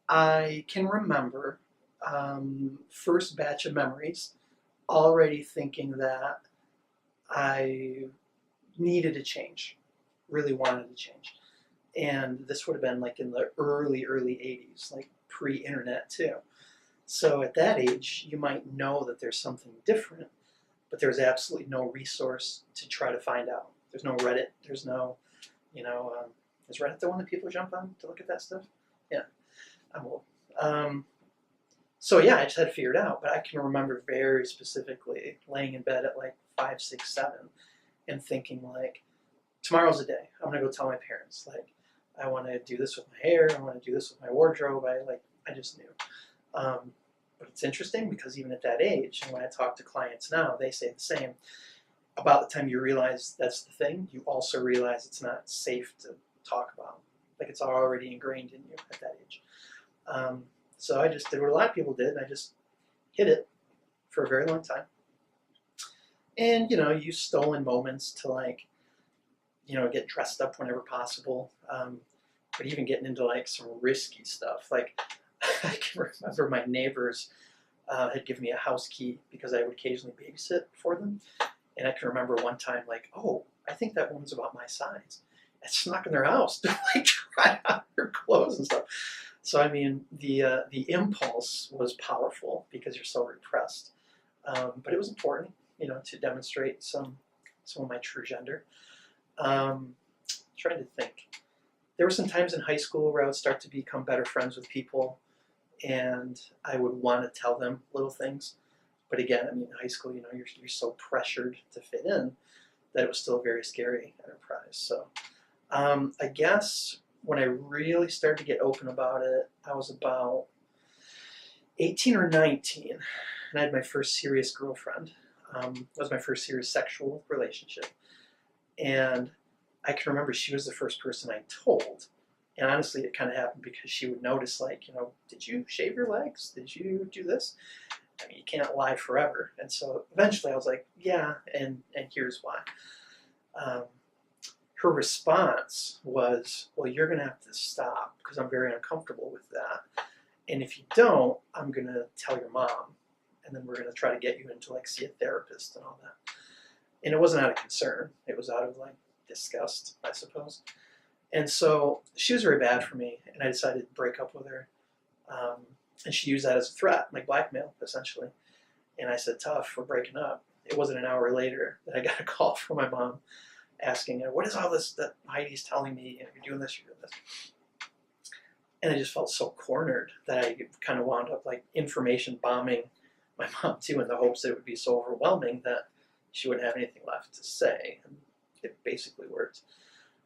I can remember first batch of memories already thinking that I needed to change, really wanted to change. And this would have been like in the early 80s, like pre-internet too. So at that age, you might know that there's something different, but there's absolutely no resource to try to find out. There's no Reddit. There's no, you know, is Reddit the one that people jump on to look at that stuff? Yeah, I'm old. Um, so yeah, I just had to figure it out. But I can remember very specifically laying in bed at like 5, 6, 7, and thinking like, tomorrow's the day. I'm gonna go tell my parents. Like, I want to do this with my hair. I want to do this with my wardrobe. I just knew. Um, but it's interesting because even at that age, and when I talk to clients now, they say the same. About the time you realize that's the thing, you also realize it's not safe to talk about. Like it's already ingrained in you at that age. Um, so I just did what a lot of people did. I just hid it for a very long time. And, use stolen moments to like, get dressed up whenever possible. But even getting into like some risky stuff. Like I can remember my neighbors had given me a house key because I would occasionally babysit for them. And I can remember one time like, oh, I think that woman's about my size. I snuck in their house to like try out her clothes and stuff. So I mean, the impulse was powerful because you're so repressed, but it was important, to demonstrate some of my true gender. Trying to think, there were some times in high school where I would start to become better friends with people, and I would want to tell them little things. But again, I mean, high school, you're so pressured to fit in that it was still a very scary enterprise. So I guess when I really started to get open about it, I was about 18 or 19, and I had my first serious girlfriend. It was my first serious sexual relationship. And I can remember she was the first person I told. And honestly, it kind of happened because she would notice, like, did you shave your legs? Did you do this? I mean, you can't lie forever. And so eventually I was like, yeah, and here's why. Um, Her response was, well, you're going to have to stop because I'm very uncomfortable with that. And if you don't, I'm going to tell your mom. And then we're going to try to get you in to like see a therapist and all that. And it wasn't out of concern. It was out of like disgust, I suppose. And so she was very bad for me. And I decided to break up with her. And she used that as a threat, like blackmail, essentially. And I said, tough, we're breaking up. It wasn't an hour later that I got a call from my mom asking, what is all this that Heidi's telling me? You're doing this, you're doing this. And I just felt so cornered that I kind of wound up like information bombing my mom too, in the hopes that it would be so overwhelming that she wouldn't have anything left to say. And it basically worked.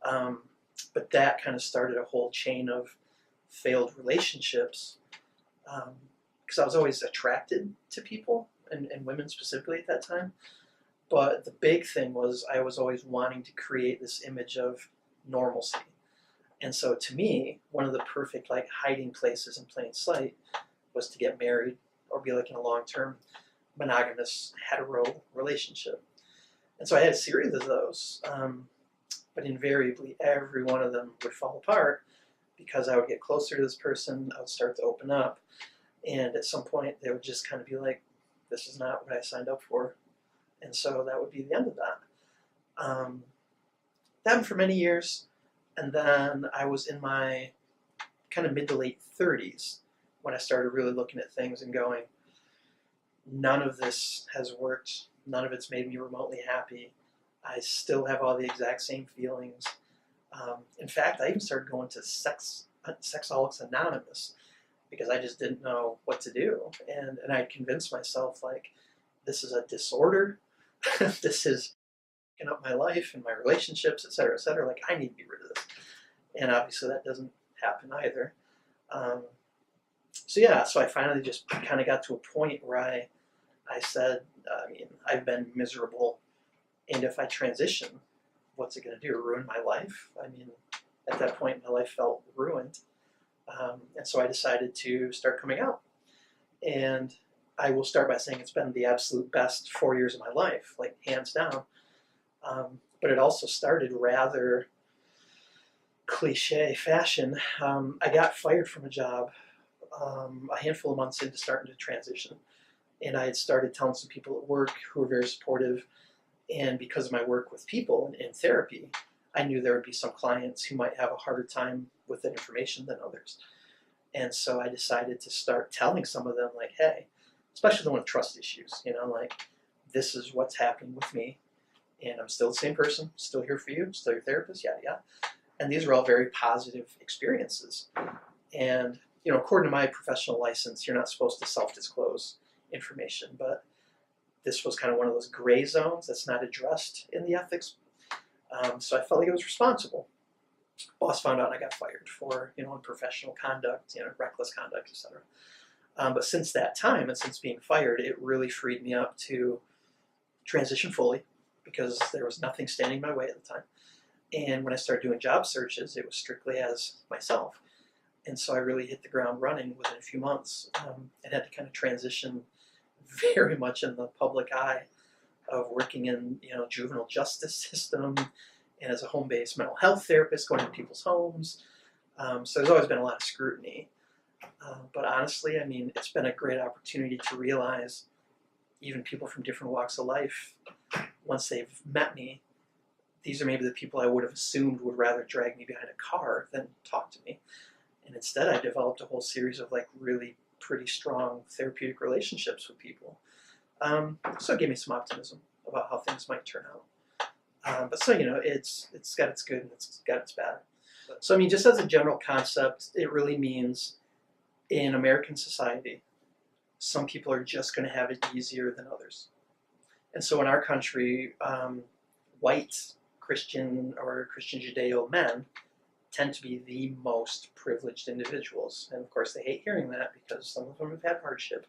But that kind of started a whole chain of failed relationships because I was always attracted to people and women specifically at that time. But the big thing was I was always wanting to create this image of normalcy. And so to me, one of the perfect like hiding places in plain sight was to get married or be like in a long-term monogamous hetero relationship. And so I had a series of those, but invariably every one of them would fall apart because I would get closer to this person, I would start to open up, and at some point they would just kind of be like, this is not what I signed up for. And so that would be the end of that. That happened for many years, and then I was in my kind of mid to late 30s when I started really looking at things and going, none of this has worked. None of it's made me remotely happy. I still have all the exact same feelings. In fact, I even started going to Sexaholics Anonymous because I just didn't know what to do. And I convinced myself, like, this is a disorder. This is fucking up my life and my relationships, et cetera, et cetera. Like, I need to be rid of this. And obviously that doesn't happen either. So I finally just kind of got to a point where I said, I mean, I've been miserable, and if I transition, what's it going to do? Ruin my life? I mean, at that point, my life felt ruined. And so I decided to start coming out. And I will start by saying it's been the absolute best 4 years of my life, like hands down. But it also started rather cliche fashion. I got fired from a job a handful of months into starting to transition. And I had started telling some people at work who were very supportive. And because of my work with people in therapy, I knew there would be some clients who might have a harder time with that information than others. And so I decided to start telling some of them, like, hey, especially the one with trust issues, like, this is what's happening with me. And I'm still the same person, still here for you, still your therapist, yada, yada. And these are all very positive experiences. And, according to my professional license, you're not supposed to self-disclose information, but this was kind of one of those gray zones that's not addressed in the ethics. So I felt like it was responsible. Boss found out and I got fired for, unprofessional conduct, reckless conduct, etc. But since that time and since being fired, it really freed me up to transition fully because there was nothing standing in my way at the time. And when I started doing job searches, it was strictly as myself. And so I really hit the ground running within a few months and had to kind of transition very much in the public eye of working in, juvenile justice system and as a home-based mental health therapist going to people's homes. So there's always been a lot of scrutiny. But honestly, it's been a great opportunity to realize even people from different walks of life, once they've met me, these are maybe the people I would have assumed would rather drag me behind a car than talk to me. And instead, I developed a whole series of really pretty strong therapeutic relationships with people. So it gave me some optimism about how things might turn out. But so, it's got its good and it's got its bad. So, just as a general concept, it really means in American society, some people are just going to have it easier than others. And so in our country, white Christian or Christian Judeo men tend to be the most privileged individuals. And of course, they hate hearing that because some of them have had hardship.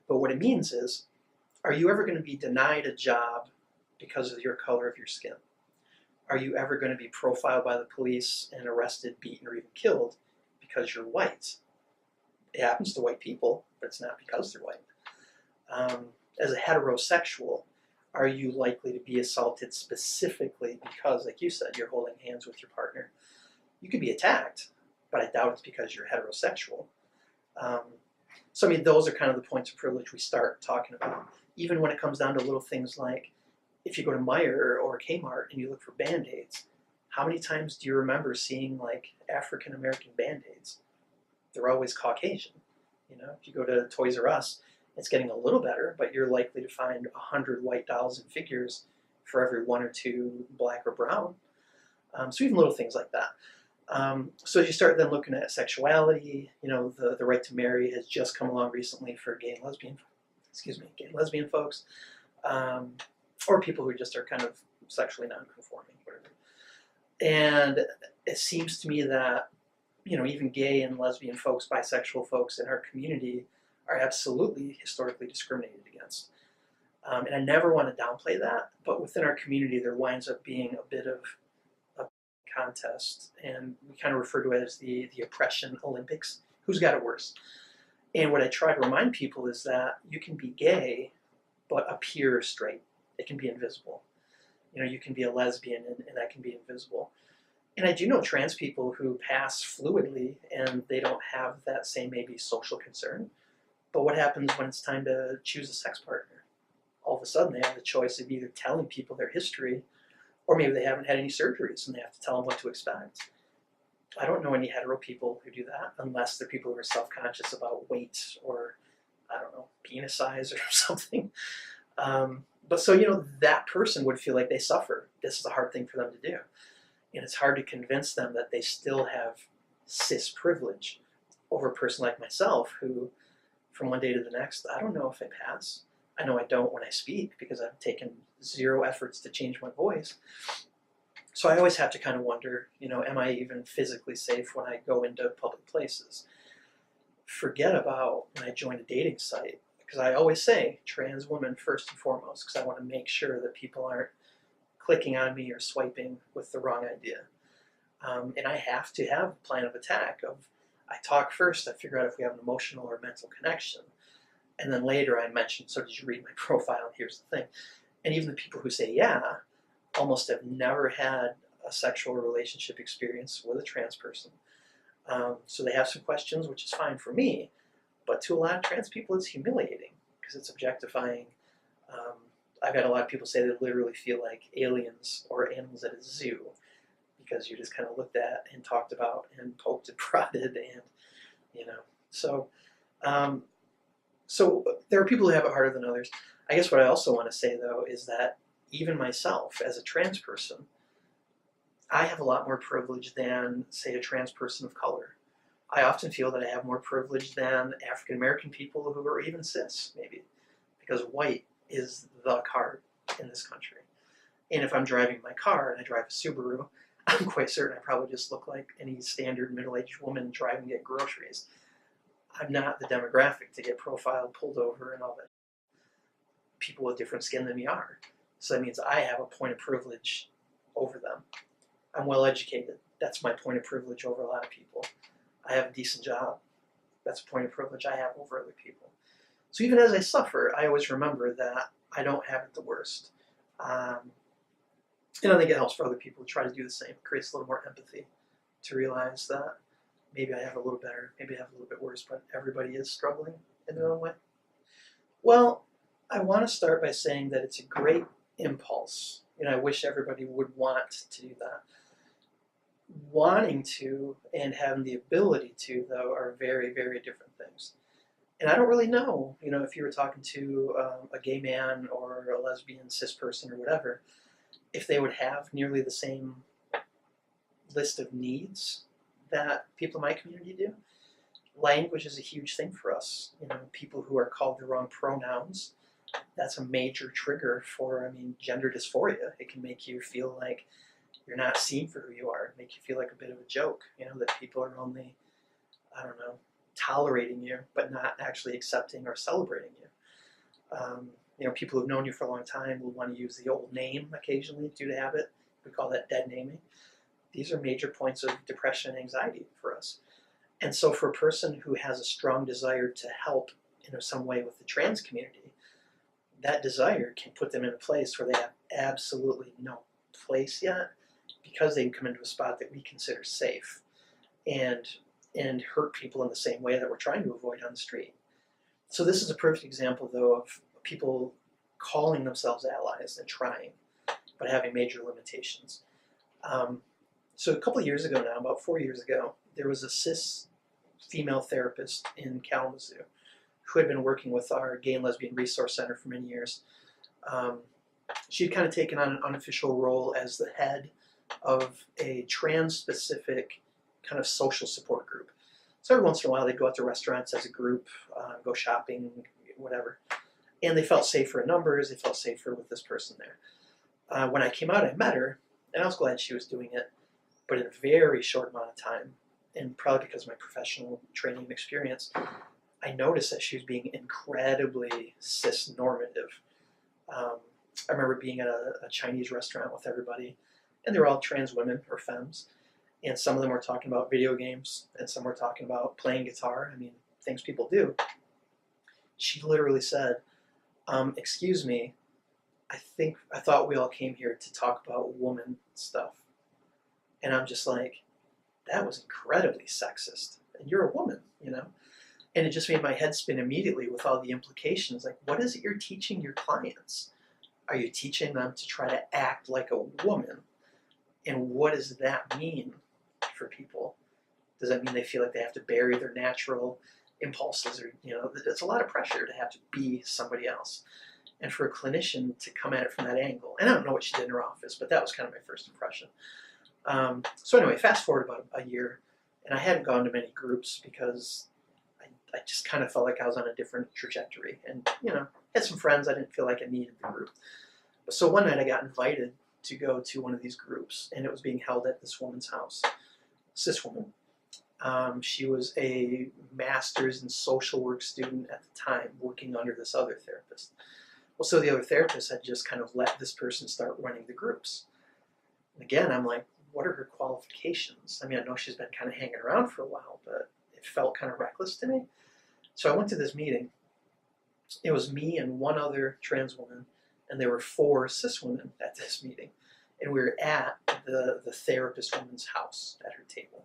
But what it means is, are you ever going to be denied a job because of your color of your skin? Are you ever going to be profiled by the police and arrested, beaten, or even killed because you're white? It happens to white people, but it's not because they're white. As a heterosexual, are you likely to be assaulted specifically because, like you said, you're holding hands with your partner? You could be attacked, but I doubt it's because you're heterosexual. So those are kind of the points of privilege we start talking about. Even when it comes down to little things like, if you go to Meijer or Kmart and you look for Band-Aids, how many times do you remember seeing African-American Band-Aids? They're always Caucasian. If you go to Toys R Us, it's getting a little better, but you're likely to find 100 white dolls and figures for every 1 or 2 black or brown. So even little things like that. So as you start then looking at sexuality, the right to marry has just come along recently for gay and lesbian folks, or people who just are kind of sexually non-conforming, whatever. And it seems to me that, even gay and lesbian folks, bisexual folks in our community are absolutely historically discriminated against. And I never want to downplay that, but within our community there winds up being a bit of a contest, and we kind of refer to it as the oppression Olympics. Who's got it worse? And what I try to remind people is that you can be gay but appear straight. It can be invisible. You can be a lesbian and that can be invisible. And I do know trans people who pass fluidly and they don't have that same maybe social concern. But what happens when it's time to choose a sex partner? All of a sudden they have the choice of either telling people their history, or maybe they haven't had any surgeries and they have to tell them what to expect. I don't know any hetero people who do that, unless they're people who are self-conscious about weight or, I don't know, penis size or something. But so, that person would feel like they suffer. This is a hard thing for them to do. And it's hard to convince them that they still have cis privilege over a person like myself who, from one day to the next, I don't know if I pass. I know I don't when I speak because I've taken 0 efforts to change my voice. So I always have to kind of wonder, am I even physically safe when I go into public places? Forget about when I join a dating site, because I always say trans women first and foremost, because I want to make sure that people aren't clicking on me or swiping with the wrong idea. And I have to have a plan of attack of, I talk first, I figure out if we have an emotional or mental connection. And then later I mention, so did you read my profile? Here's the thing. And even the people who say yeah, almost have never had a sexual relationship experience with a trans person. So they have some questions, which is fine for me, But to a lot of trans people, it's humiliating because it's objectifying. I've had a lot of people say they literally feel like aliens or animals at a zoo because you're just kind of looked at and talked about and poked and prodded, and so so there are people who have it harder than others. I guess what I also want to say though is that even myself as a trans person, I have a lot more privilege than, say, a trans person of color. I often feel that I have more privilege than African American people who are even cis, maybe, because white is the card in this country. And if I'm driving my car and I drive a Subaru, I'm quite certain I probably just look like any standard middle-aged woman driving to get groceries. I'm not the demographic to get profiled, pulled over, and all that. People with different skin than me are. So that means I have a point of privilege over them. I'm well educated. That's my point of privilege over a lot of people. I have a decent job. That's a point of privilege I have over other people. So even as I suffer, I always remember that I don't have it the worst. And I think it helps for other people to try to do the same. It creates a little more empathy to realize that maybe I have a little better, maybe I have a little bit worse, but everybody is struggling in their own way. Well, I want to start by saying that it's a great impulse. I wish everybody would want to do that. Wanting to and having the ability to, though, are very, very different things. And I don't really know, if you were talking to a gay man or a lesbian, cis person or whatever, if they would have nearly the same list of needs that people in my community do. Language is a huge thing for us. People who are called the wrong pronouns, that's a major trigger for, gender dysphoria. It can make you feel like you're not seen for who you are, make you feel like a bit of a joke, that people are only, tolerating you, but not actually accepting or celebrating you. People who've known you for a long time will want to use the old name occasionally due to habit. We call that dead naming. These are major points of depression and anxiety for us. And so for a person who has a strong desire to help in some way with the trans community, that desire can put them in a place where they have absolutely no place yet, because they can come into a spot that we consider safe and hurt people in the same way that we're trying to avoid on the street. So this is a perfect example, though, of people calling themselves allies and trying, but having major limitations. So a couple of years ago now, about 4 years ago, there was a cis female therapist in Kalamazoo who had been working with our Gay and Lesbian Resource Center for many years. She'd kind of taken on an unofficial role as the head of a trans-specific kind of social support group. So every once in a while they'd go out to restaurants as a group, go shopping, whatever. And they felt safer in numbers, they felt safer with this person there. When I came out, I met her, and I was glad she was doing it, but in a very short amount of time, and probably because of my professional training and experience, I noticed that she was being incredibly cis-normative. I remember being at a Chinese restaurant with everybody, and they were all trans women or femmes, and some of them were talking about video games, and some were talking about playing guitar, things people do. She literally said, excuse me, I thought we all came here to talk about woman stuff. And I'm just like, that was incredibly sexist. And you're a woman, And it just made my head spin immediately with all the implications. Like, what is it you're teaching your clients? Are you teaching them to try to act like a woman? And what does that mean for people? Does that mean they feel like they have to bury their natural impulses? Or, it's a lot of pressure to have to be somebody else. And for a clinician to come at it from that angle, and I don't know what she did in her office, but that was kind of my first impression. So anyway, fast forward about a year, and I hadn't gone to many groups because I just kind of felt like I was on a different trajectory. And, had some friends, I didn't feel like I needed the group. So one night I got invited to go to one of these groups, and it was being held at this woman's house, cis woman. She was a master's in social work student at the time, working under this other therapist. Well, so the other therapist had just kind of let this person start running the groups. And again, I'm like, what are her qualifications? I know she's been kind of hanging around for a while, but it felt kind of reckless to me. So I went to this meeting. It was me and one other trans woman, and there were 4 cis women at this meeting. And we were at the therapist woman's house at her table.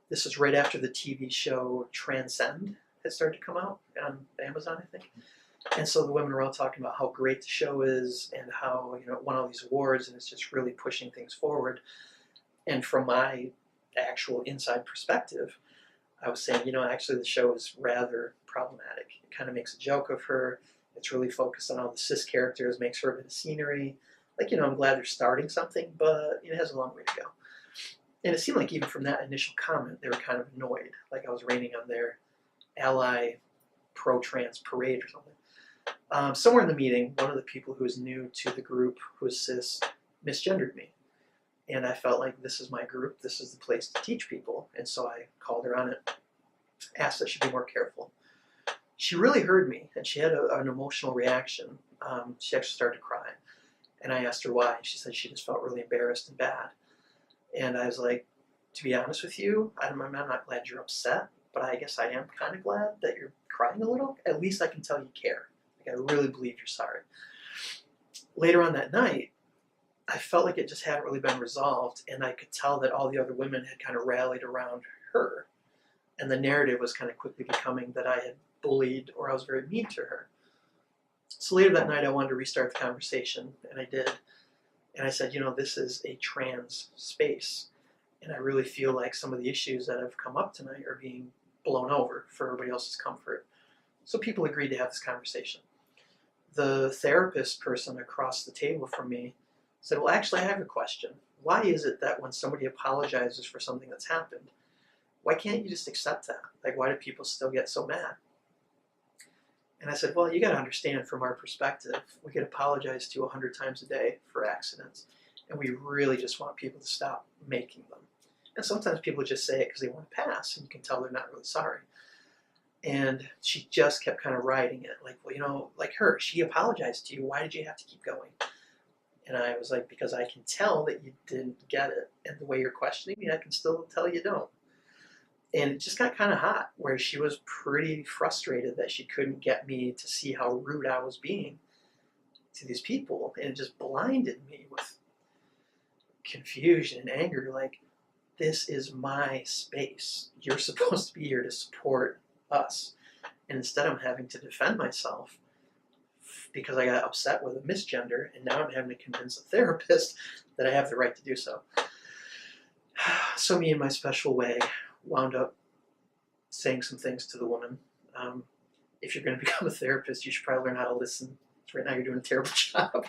This was right after the TV show Transcend. had started to come out on Amazon, I think. And so the women were all talking about how great the show is and how, you know, it won all these awards and it's just really pushing things forward. And from my actual inside perspective, I was saying, you know, actually the show is rather problematic. It kind of makes a joke of her. It's really focused on all the cis characters, makes her a bit of scenery. Like, you know, I'm glad they're starting something, but it has a long way to go. And it seemed like even from that initial comment, they were kind of annoyed. Like I was raining on their ally pro-trans parade or something. Somewhere in the meeting, one of the people who was new to the group, who was cis, misgendered me. And I felt like this is my group, this is the place to teach people. And so I called her on it, asked that she be more careful. She really heard me, and she had an emotional reaction. She actually started to cry. And I asked her why. She said she just felt really embarrassed and bad. And I was like, to be honest with you, I'm not glad you're upset, but I guess I am kind of glad that you're crying a little. At least I can tell you care. Like, I really believe you're sorry. Later on that night, I felt like it just hadn't really been resolved, and I could tell that all the other women had kind of rallied around her. And the narrative was kind of quickly becoming that I had bullied or I was very mean to her. So later that night, I wanted to restart the conversation, and I did. And I said, you know, this is a trans space, and I really feel like some of the issues that have come up tonight are being blown over for everybody else's comfort. So people agreed to have this conversation. The therapist person across the table from me said, well, actually, I have a question. Why is it that when somebody apologizes for something that's happened, why can't you just accept that? Like, why do people still get so mad? And I said, well, you got to understand from our perspective, we get apologized to 100 times a day for accidents, and we really just want people to stop making them. And sometimes people just say it because they want to pass, and you can tell they're not really sorry. And she just kept kind of riding it, like, well, you know, like her, she apologized to you. Why did you have to keep going? And I was like, because I can tell that you didn't get it, and the way you're questioning me, I can still tell you don't. And it just got kind of hot, where she was pretty frustrated that she couldn't get me to see how rude I was being to these people. And it just blinded me with confusion and anger. Like, this is my space. You're supposed to be here to support us. And instead I'm having to defend myself because I got upset with a misgender, and now I'm having to convince a therapist that I have the right to do so. So me, in my special way, wound up saying some things to the woman. If you're going to become a therapist, you should probably learn how to listen. Right now you're doing a terrible job.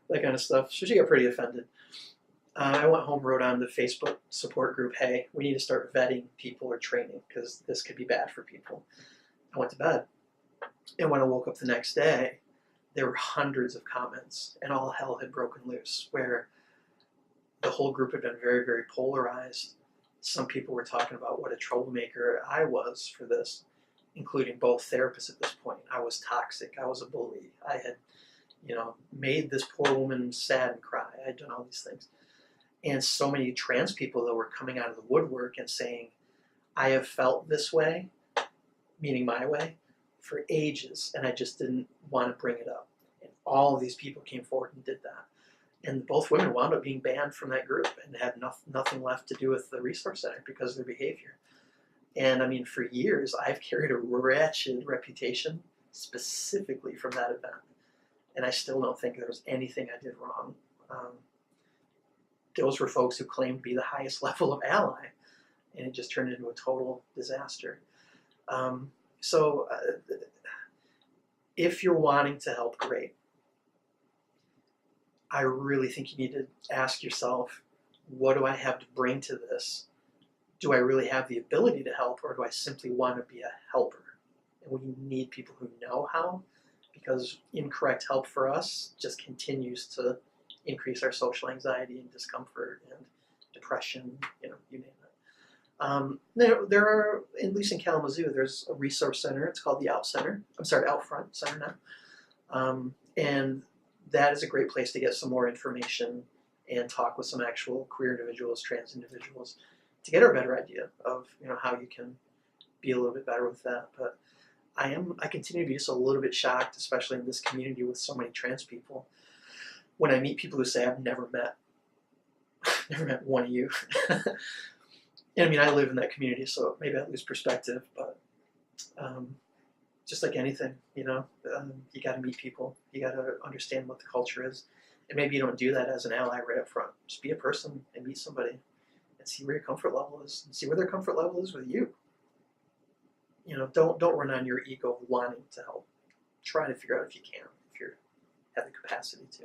That kind of stuff. So she got pretty offended. I went home, wrote on the Facebook support group, hey, we need to start vetting people or training because this could be bad for people. I went to bed. And when I woke up the next day, there were hundreds of comments, and all hell had broken loose, where the whole group had been very, very polarized. Some people were talking about what a troublemaker I was for this, including both therapists at this point. I was toxic. I was a bully. I had, you know, made this poor woman sad and cry. I had done all these things. And so many trans people, though, were coming out of the woodwork and saying, I have felt this way, meaning my way, for ages, and I just didn't want to bring it up. And all of these people came forward and did that. And both women wound up being banned from that group and had nothing left to do with the resource center because of their behavior. And I mean, for years, I've carried a wretched reputation specifically from that event. And I still don't think there was anything I did wrong. Those were folks who claimed to be the highest level of ally, and it just turned into a total disaster. So if you're wanting to help, great. I really think you need to ask yourself, what do I have to bring to this? Do I really have the ability to help, or do I simply want to be a helper? And we need people who know how, because incorrect help for us just continues to increase our social anxiety and discomfort and depression, you know, you name it. There are, at least in Kalamazoo, there's a resource center. It's called the Out Front Center now. And that is a great place to get some more information and talk with some actual queer individuals, trans individuals, to get a better idea of, you know, how you can be a little bit better with that. But I continue to be just a little bit shocked, especially in this community with so many trans people, when I meet people who say, I've never met one of you. And I mean, I live in that community, so maybe I lose perspective, but Just like anything, you know, you got to meet people. You got to understand what the culture is. And maybe you don't do that as an ally right up front. Just be a person and meet somebody and see where your comfort level is and see where their comfort level is with you. You know, don't run on your ego wanting to help. Try to figure out if you can, if you have the capacity to.